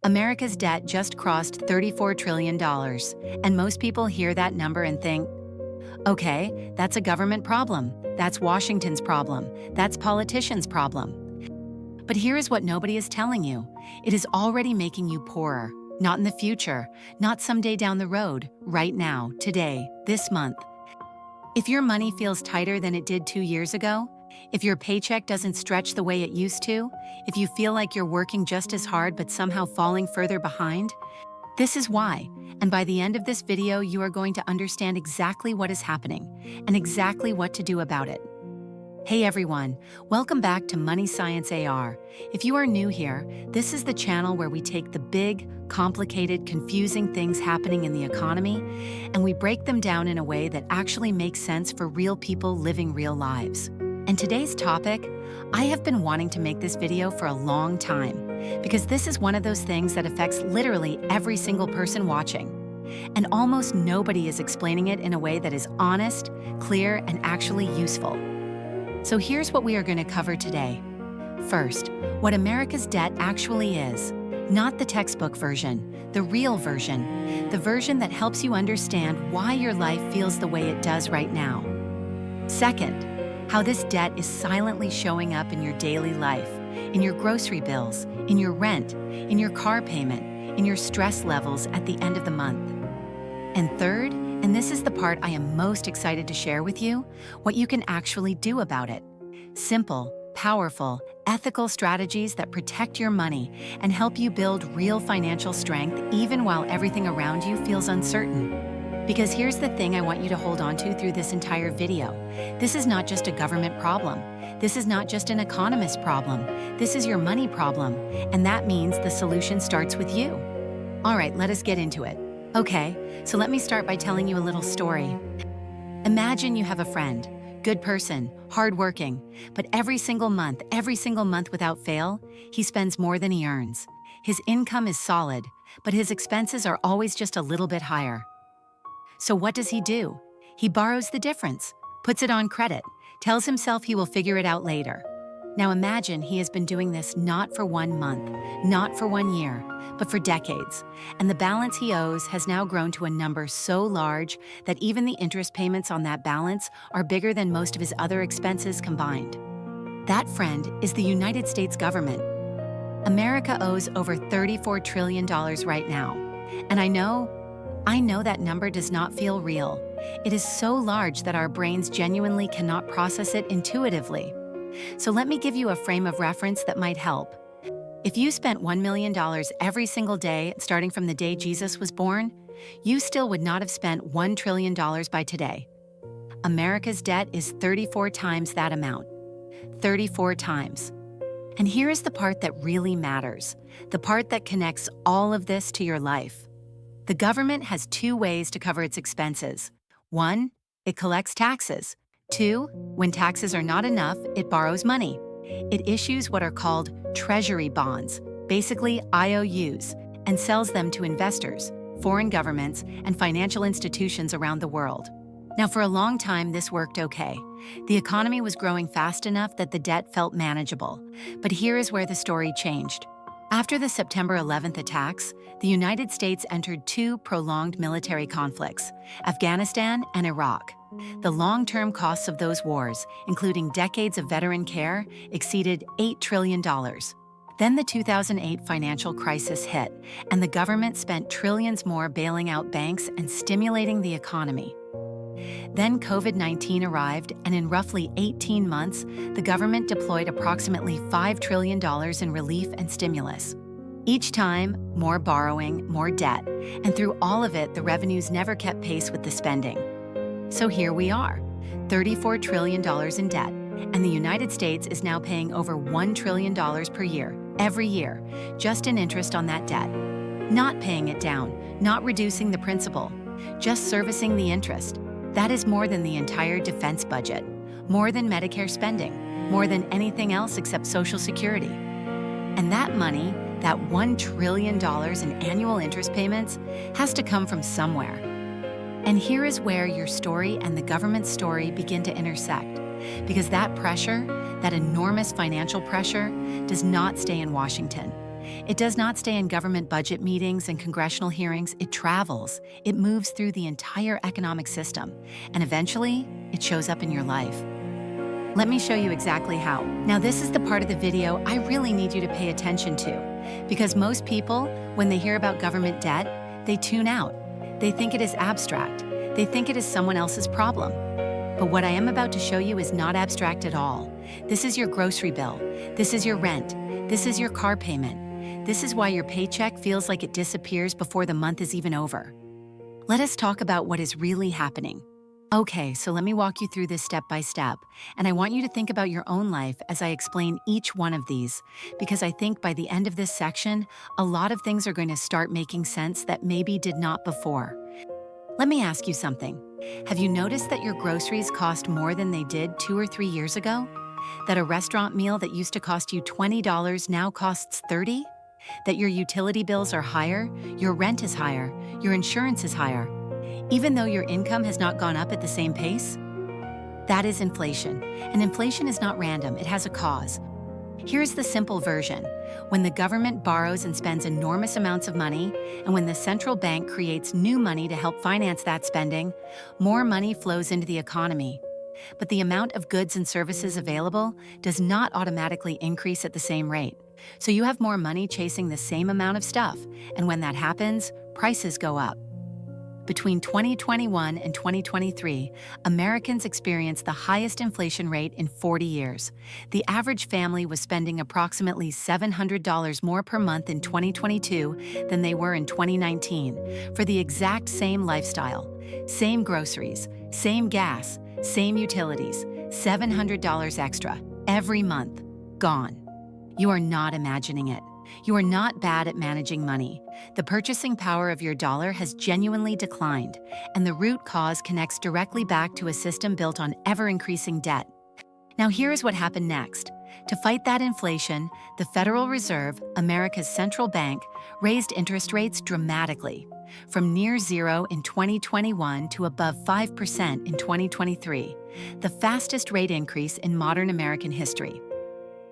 America's debt just crossed $34 trillion, and most people hear that number and think, okay, that's a government problem, that's Washington's problem, that's politicians' problem. But here is what nobody is telling you. It is already making you poorer, not in the future, not someday down the road, right now, today, this month. If your money feels tighter than it did 2 years ago, if your paycheck doesn't stretch the way it used to, if you feel like you're working just as hard but somehow falling further behind, this is why. And by the end of this video, you are going to understand exactly what is happening and exactly what to do about it. Hey everyone, welcome back to Money Science AR. If you are new here, this is the channel where we take the big, complicated, confusing things happening in the economy and we break them down in a way that actually makes sense for real people living real lives. And today's topic, I have been wanting to make this video for a long time because this is one of those things that affects literally every single person watching. And almost nobody is explaining it in a way that is honest, clear, and actually useful. So here's what we are going to cover today. First, what America's debt actually is. Not the textbook version, the real version. The version that helps you understand why your life feels the way it does right now. Second, how this debt is silently showing up in your daily life, in your grocery bills, in your rent, in your car payment, in your stress levels at the end of the month. And third, and this is the part I am most excited to share with you, what you can actually do about it. Simple, powerful, ethical strategies that protect your money and help you build real financial strength even while everything around you feels uncertain. Because here's the thing I want you to hold on to through this entire video. This is not just a government problem. This is not just an economist problem. This is your money problem, and that means the solution starts with you. All right, let us get into it. Okay, so let me start by telling you a little story. Imagine you have a friend, good person, hardworking, but every single month without fail, he spends more than he earns. His income is solid, but his expenses are always just a little bit higher. So what does he do? He borrows the difference, puts it on credit, tells himself he will figure it out later. Now imagine he has been doing this not for 1 month, not for 1 year, but for decades, and the balance he owes has now grown to a number so large that even the interest payments on that balance are bigger than most of his other expenses combined. That friend is the United States government. America owes over $34 trillion right now, and I know that number does not feel real. It is so large that our brains genuinely cannot process it intuitively. So let me give you a frame of reference that might help. If you spent $1 million every single day starting from the day Jesus was born, you still would not have spent $1 trillion by today. America's debt is 34 times that amount. 34 times. And here is the part that really matters, the part that connects all of this to your life. The government has 2 ways to cover its expenses. 1, it collects taxes. 2, when taxes are not enough, it borrows money. It issues what are called treasury bonds, basically IOUs, and sells them to investors, foreign governments, and financial institutions around the world. Now, for a long time, this worked okay. The economy was growing fast enough that the debt felt manageable. But here is where the story changed. After the September 11th attacks, the United States entered 2 prolonged military conflicts, Afghanistan and Iraq. The long-term costs of those wars, including decades of veteran care, exceeded $8 trillion. Then the 2008 financial crisis hit, and the government spent trillions more bailing out banks and stimulating the economy. Then COVID-19 arrived, and in roughly 18 months, the government deployed approximately $5 trillion in relief and stimulus. Each time, more borrowing, more debt, and through all of it, the revenues never kept pace with the spending. So here we are, $34 trillion in debt, and the United States is now paying over $1 trillion per year, every year, just in interest on that debt. Not paying it down, not reducing the principal, just servicing the interest. That is more than the entire defense budget, more than Medicare spending, more than anything else except Social Security. And that money, that $1 trillion in annual interest payments, has to come from somewhere. And here is where your story and the government's story begin to intersect, because that pressure, that enormous financial pressure, does not stay in Washington. It does not stay in government budget meetings and congressional hearings. It travels. It moves through the entire economic system. And eventually, it shows up in your life. Let me show you exactly how. Now, this is the part of the video I really need you to pay attention to, because most people, when they hear about government debt, they tune out. They think it is abstract. They think it is someone else's problem. But what I am about to show you is not abstract at all. This is your grocery bill. This is your rent. This is your car payment. This is why your paycheck feels like it disappears before the month is even over. Let us talk about what is really happening. Okay, so let me walk you through this step by step, and I want you to think about your own life as I explain each one of these, because I think by the end of this section, a lot of things are going to start making sense that maybe did not before. Let me ask you something. Have you noticed that your groceries cost more than they did 2 or 3 years ago? That a restaurant meal that used to cost you $20 now costs $30? That your utility bills are higher, your rent is higher, your insurance is higher, even though your income has not gone up at the same pace? That is inflation. And inflation is not random, it has a cause. Here's the simple version. When the government borrows and spends enormous amounts of money, and when the central bank creates new money to help finance that spending, more money flows into the economy. But the amount of goods and services available does not automatically increase at the same rate. So you have more money chasing the same amount of stuff, and when that happens, prices go up. Between 2021 and 2023, Americans experienced the highest inflation rate in 40 years. The average family was spending approximately $700 more per month in 2022 than they were in 2019 for the exact same lifestyle, same groceries, same gas, same utilities, $700 extra every month, gone. You are not imagining it. You are not bad at managing money. The purchasing power of your dollar has genuinely declined, and the root cause connects directly back to a system built on ever-increasing debt. Now here is what happened next. To fight that inflation, the Federal Reserve, America's central bank, raised interest rates dramatically, from near zero in 2021 to above 5% in 2023, the fastest rate increase in modern American history.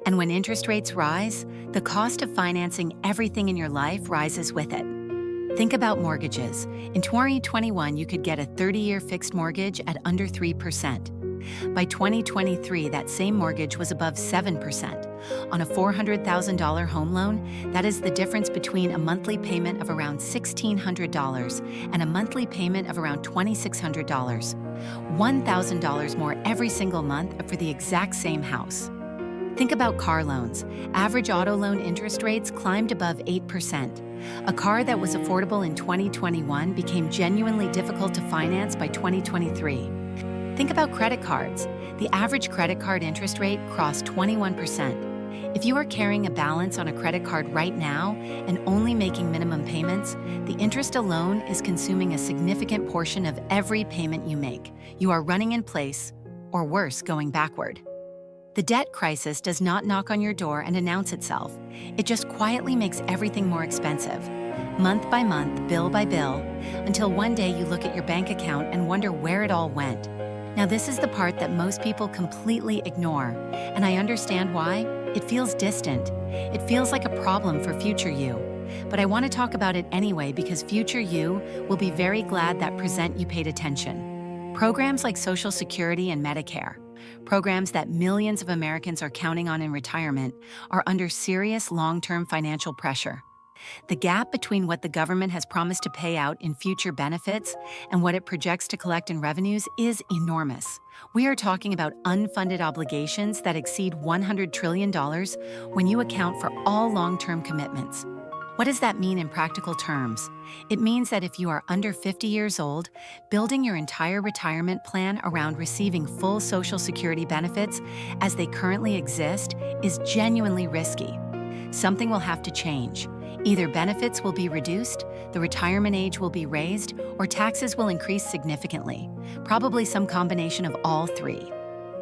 And when interest rates rise, the cost of financing everything in your life rises with it. Think about mortgages. In 2021, you could get a 30-year fixed mortgage at under 3%. By 2023, that same mortgage was above 7%. On a $400,000 home loan, that is the difference between a monthly payment of around $1,600 and a monthly payment of around $2,600. $1,000 more every single month for the exact same house. Think about car loans. Average auto loan interest rates climbed above 8%. A car that was affordable in 2021 became genuinely difficult to finance by 2023. Think about credit cards. The average credit card interest rate crossed 21%. If you are carrying a balance on a credit card right now and only making minimum payments, the interest alone is consuming a significant portion of every payment you make. You are running in place, or worse, going backward. The debt crisis does not knock on your door and announce itself. It just quietly makes everything more expensive, month by month, bill by bill, until one day you look at your bank account and wonder where it all went. Now, this is the part that most people completely ignore, and I understand why. It feels distant. It feels like a problem for future you. But I want to talk about it anyway because future you will be very glad that present you paid attention. Programs like Social Security and Medicare, programs that millions of Americans are counting on in retirement, are under serious long-term financial pressure. The gap between what the government has promised to pay out in future benefits and what it projects to collect in revenues is enormous. We are talking about unfunded obligations that exceed $100 trillion when you account for all long-term commitments. What does that mean in practical terms? It means that if you are under 50 years old, building your entire retirement plan around receiving full Social Security benefits as they currently exist is genuinely risky. Something will have to change. Either benefits will be reduced, the retirement age will be raised, or taxes will increase significantly, probably some combination of all three.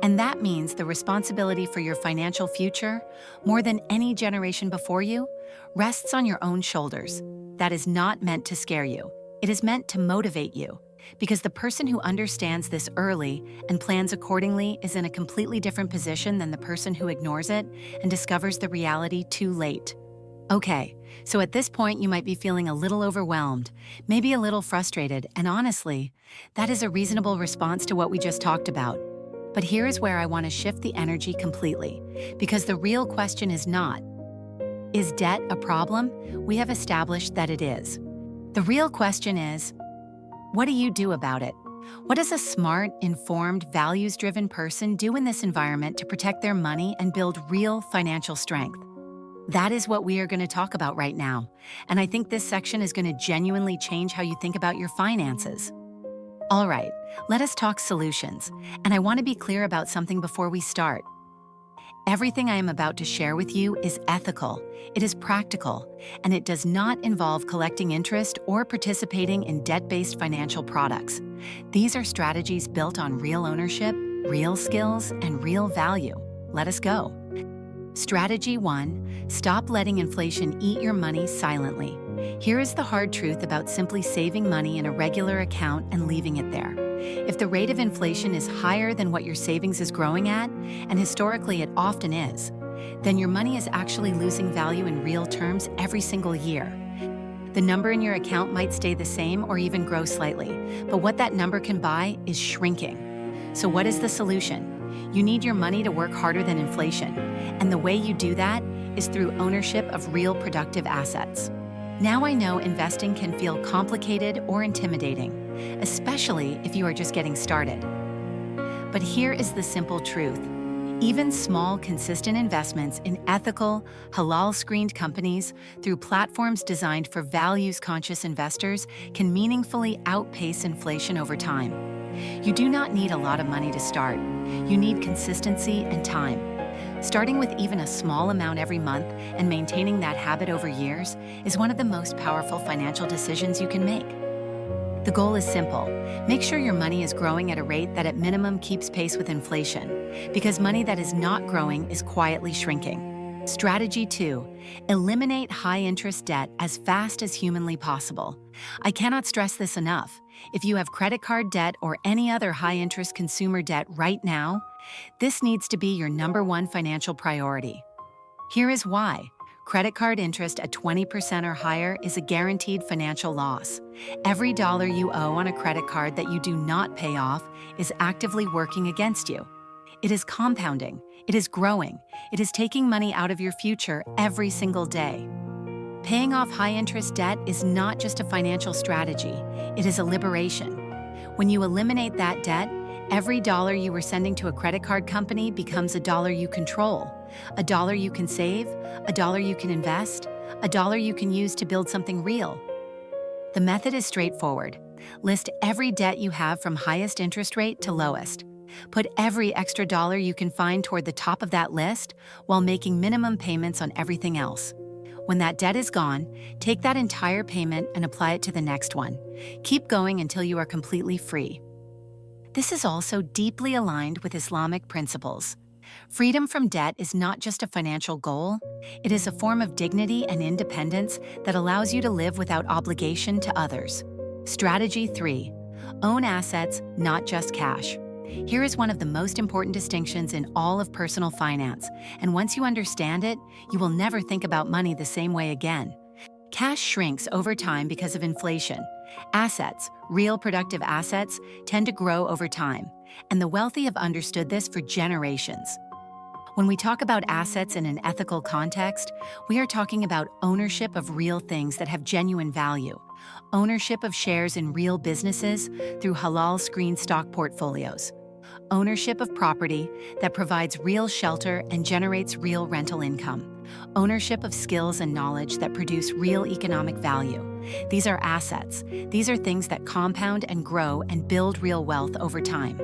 And that means the responsibility for your financial future, more than any generation before you, rests on your own shoulders. That is not meant to scare you. It is meant to motivate you, because the person who understands this early and plans accordingly is in a completely different position than the person who ignores it and discovers the reality too late. Okay, so at this point, you might be feeling a little overwhelmed, maybe a little frustrated, and honestly, that is a reasonable response to what we just talked about. But here is where I want to shift the energy completely, because the real question is not, is debt a problem? We have established that it is. The real question is, what do you do about it? What does a smart, informed, values-driven person do in this environment to protect their money and build real financial strength? That is what we are going to talk about right now, and I think this section is going to genuinely change how you think about your finances. All right, let us talk solutions, and I want to be clear about something before we start. Everything I am about to share with you is ethical, it is practical, and it does not involve collecting interest or participating in debt-based financial products. These are strategies built on real ownership, real skills, and real value. Let us go. Strategy 1. Stop letting inflation eat your money silently. Here is the hard truth about simply saving money in a regular account and leaving it there. If the rate of inflation is higher than what your savings is growing at, and historically it often is, then your money is actually losing value in real terms every single year. The number in your account might stay the same or even grow slightly, but what that number can buy is shrinking. So what is the solution? You need your money to work harder than inflation, and the way you do that is through ownership of real productive assets. Now I know investing can feel complicated or intimidating, especially if you are just getting started. But here is the simple truth. Even small, consistent investments in ethical, halal-screened companies through platforms designed for values-conscious investors can meaningfully outpace inflation over time. You do not need a lot of money to start. You need consistency and time. Starting with even a small amount every month and maintaining that habit over years is one of the most powerful financial decisions you can make. The goal is simple. Make sure your money is growing at a rate that at minimum keeps pace with inflation, because money that is not growing is quietly shrinking. Strategy 2. Eliminate high-interest debt as fast as humanly possible. I cannot stress this enough. If you have credit card debt or any other high-interest consumer debt right now, this needs to be your #1 financial priority. Here is why. Credit card interest at 20% or higher is a guaranteed financial loss. Every dollar you owe on a credit card that you do not pay off is actively working against you. It is compounding, it is growing, it is taking money out of your future every single day. Paying off high-interest debt is not just a financial strategy, it is a liberation. When you eliminate that debt, every dollar you were sending to a credit card company becomes a dollar you control, a dollar you can save, a dollar you can invest, a dollar you can use to build something real. The method is straightforward. List every debt you have from highest interest rate to lowest. Put every extra dollar you can find toward the top of that list while making minimum payments on everything else. When that debt is gone, take that entire payment and apply it to the next one. Keep going until you are completely free. This is also deeply aligned with Islamic principles. Freedom from debt is not just a financial goal, it is a form of dignity and independence that allows you to live without obligation to others. Strategy 3. Own assets, not just cash. Here is one of the most important distinctions in all of personal finance, and once you understand it, you will never think about money the same way again. Cash shrinks over time because of inflation. Assets, real productive assets, tend to grow over time, and the wealthy have understood this for generations. When we talk about assets in an ethical context, we are talking about ownership of real things that have genuine value, ownership of shares in real businesses through halal-screened stock portfolios, ownership of property that provides real shelter and generates real rental income, ownership of skills and knowledge that produce real economic value. These are assets. These are things that compound and grow and build real wealth over time.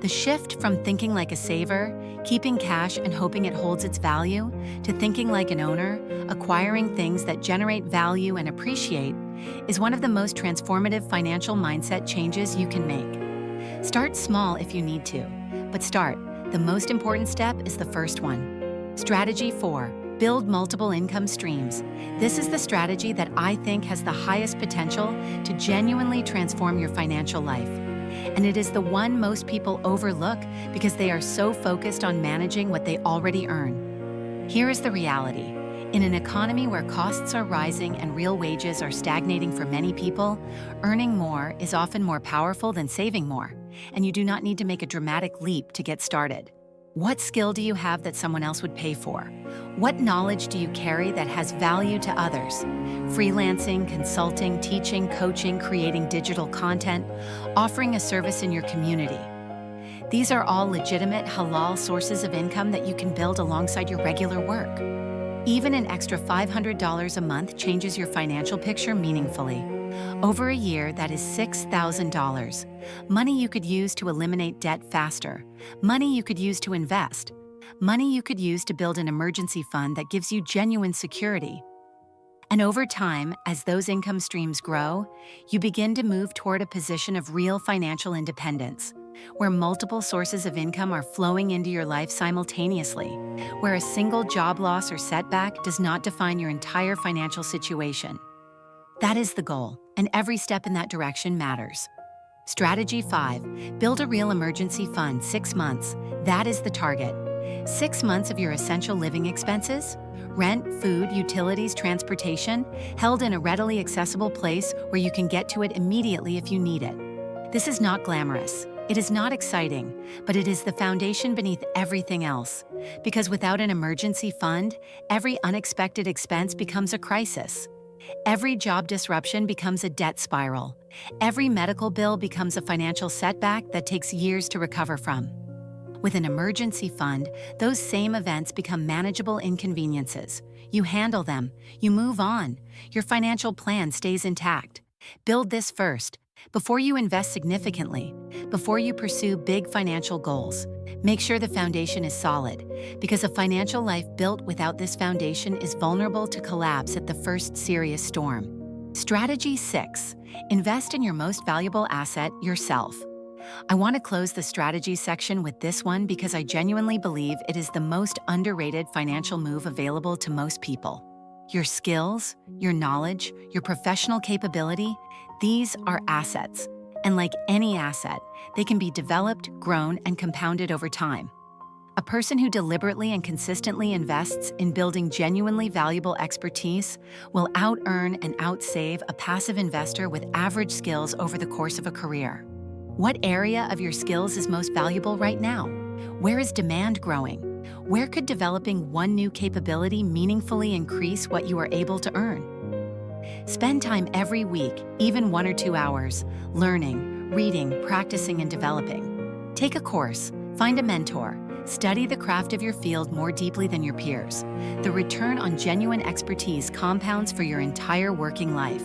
The shift from thinking like a saver, keeping cash and hoping it holds its value, to thinking like an owner, acquiring things that generate value and appreciate, is one of the most transformative financial mindset changes you can make. Start small if you need to, but start. The most important step is the first one. Strategy 4. Build multiple income streams. This is the strategy that I think has the highest potential to genuinely transform your financial life. And it is the one most people overlook because they are so focused on managing what they already earn. Here is the reality. In an economy where costs are rising and real wages are stagnating for many people, earning more is often more powerful than saving more, and you do not need to make a dramatic leap to get started. What skill do you have that someone else would pay for? What knowledge do you carry that has value to others? Freelancing, consulting, teaching, coaching, creating digital content, offering a service in your community. These are all legitimate halal sources of income that you can build alongside your regular work. Even an extra $500 a month changes your financial picture meaningfully. Over a year, that is $6,000. Money you could use to eliminate debt faster. Money you could use to invest. Money you could use to build an emergency fund that gives you genuine security. And over time, as those income streams grow, you begin to move toward a position of real financial independence, where multiple sources of income are flowing into your life simultaneously, where a single job loss or setback does not define your entire financial situation. That is the goal, and every step in that direction matters. Strategy 5. Build a real emergency fund, 6 months. That is the target. 6 months of your essential living expenses, rent, food, utilities, transportation, held in a readily accessible place where you can get to it immediately if you need it. This is not glamorous. It is not exciting, but it is the foundation beneath everything else. Because without an emergency fund, every unexpected expense becomes a crisis. Every job disruption becomes a debt spiral. Every medical bill becomes a financial setback that takes years to recover from. With an emergency fund, those same events become manageable inconveniences. You handle them. You move on. Your financial plan stays intact. Build this first. Before you invest significantly, before you pursue big financial goals, make sure the foundation is solid, because a financial life built without this foundation is vulnerable to collapse at the first serious storm. Strategy 6. Invest in your most valuable asset, yourself. I want to close the strategy section with this one because I genuinely believe it is the most underrated financial move available to most people. Your skills, your knowledge, your professional capability, these are assets. And like any asset, they can be developed, grown, and compounded over time. A person who deliberately and consistently invests in building genuinely valuable expertise will out-earn and out-save a passive investor with average skills over the course of a career. What area of your skills is most valuable right now? Where is demand growing? Where could developing one new capability meaningfully increase what you are able to earn? Spend time every week, even 1 or 2 hours, learning, reading, practicing, and developing. Take a course, find a mentor, study the craft of your field more deeply than your peers. The return on genuine expertise compounds for your entire working life.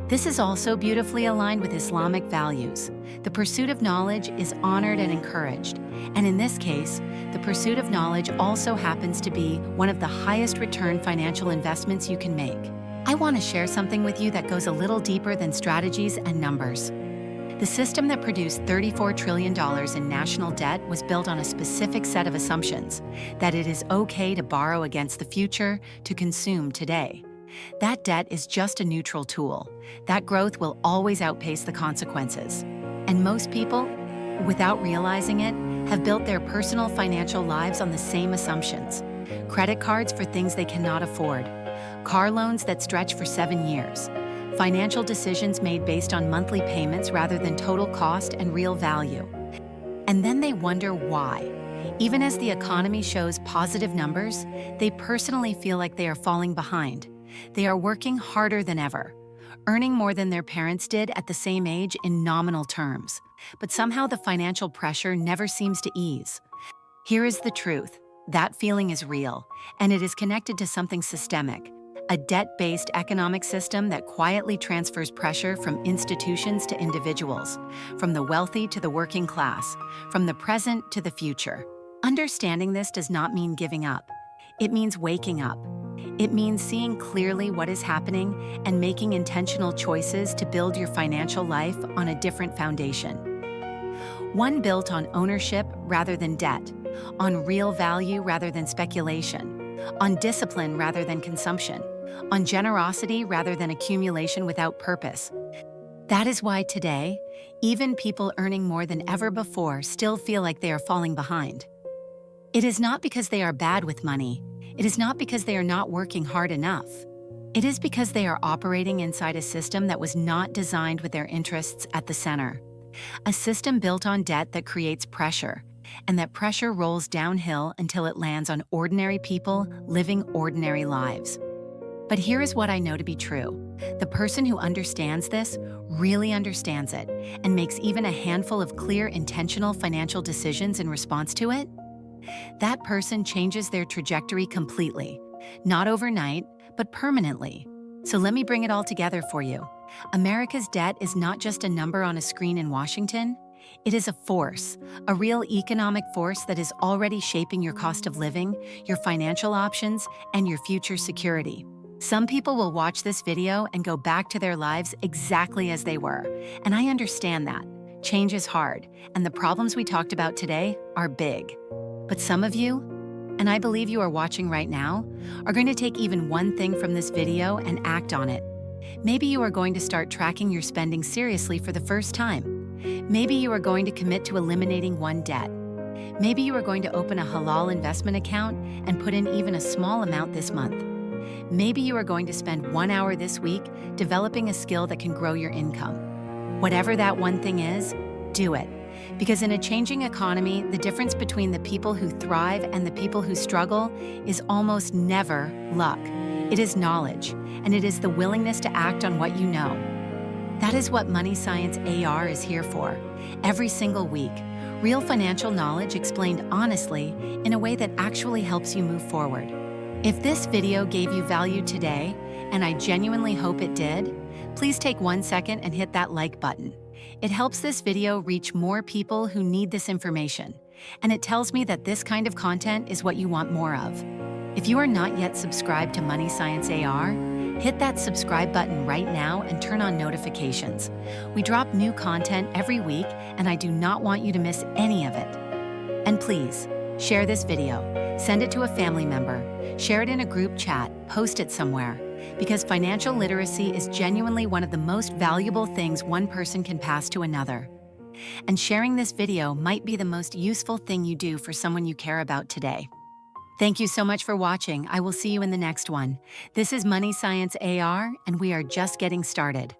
This is also beautifully aligned with Islamic values. The pursuit of knowledge is honored and encouraged, and in this case, the pursuit of knowledge also happens to be one of the highest return financial investments you can make. I want to share something with you that goes a little deeper than strategies and numbers. The system that produced $34 trillion in national debt was built on a specific set of assumptions, that it is okay to borrow against the future, to consume today. That debt is just a neutral tool. That growth will always outpace the consequences. And most people, without realizing it, have built their personal financial lives on the same assumptions. Credit cards for things they cannot afford. Car loans that stretch for 7 years. Financial decisions made based on monthly payments rather than total cost and real value. And then they wonder why. Even as the economy shows positive numbers, they personally feel like they are falling behind. They are working harder than ever, earning more than their parents did at the same age in nominal terms. But somehow the financial pressure never seems to ease. Here is the truth. That feeling is real, and it is connected to something systemic. A debt-based economic system that quietly transfers pressure from institutions to individuals, from the wealthy to the working class, from the present to the future. Understanding this does not mean giving up. It means waking up. It means seeing clearly what is happening and making intentional choices to build your financial life on a different foundation. One built on ownership rather than debt, on real value rather than speculation, on discipline rather than consumption, on generosity rather than accumulation without purpose. That is why today, even people earning more than ever before still feel like they are falling behind. It is not because they are bad with money. It is not because they are not working hard enough. It is because they are operating inside a system that was not designed with their interests at the center. A system built on debt that creates pressure, and that pressure rolls downhill until it lands on ordinary people living ordinary lives. But here is what I know to be true. The person who understands this really understands it and makes even a handful of clear, intentional financial decisions in response to it. That person changes their trajectory completely, not overnight, but permanently. So let me bring it all together for you. America's debt is not just a number on a screen in Washington. It is a force, a real economic force that is already shaping your cost of living, your financial options, and your future security. Some people will watch this video and go back to their lives exactly as they were, and I understand that. Change is hard, and the problems we talked about today are big. But some of you, and I believe you are watching right now, are going to take even one thing from this video and act on it. Maybe you are going to start tracking your spending seriously for the first time. Maybe you are going to commit to eliminating one debt. Maybe you are going to open a halal investment account and put in even a small amount this month. Maybe you are going to spend 1 hour this week developing a skill that can grow your income. Whatever that one thing is, do it. Because in a changing economy, the difference between the people who thrive and the people who struggle is almost never luck. It is knowledge, and it is the willingness to act on what you know. That is what Money Science AR is here for. Every single week, real financial knowledge explained honestly in a way that actually helps you move forward. If this video gave you value today, and I genuinely hope it did, please take 1 second and hit that like button. It helps this video reach more people who need this information, and it tells me that this kind of content is what you want more of. If you are not yet subscribed to Money Science AR, hit that subscribe button right now and turn on notifications. We drop new content every week, and I do not want you to miss any of it. And please, share this video, send it to a family member, share it in a group chat, post it somewhere, because financial literacy is genuinely one of the most valuable things one person can pass to another. And sharing this video might be the most useful thing you do for someone you care about today. Thank you so much for watching. I will see you in the next one. This is Money Science AR, and we are just getting started.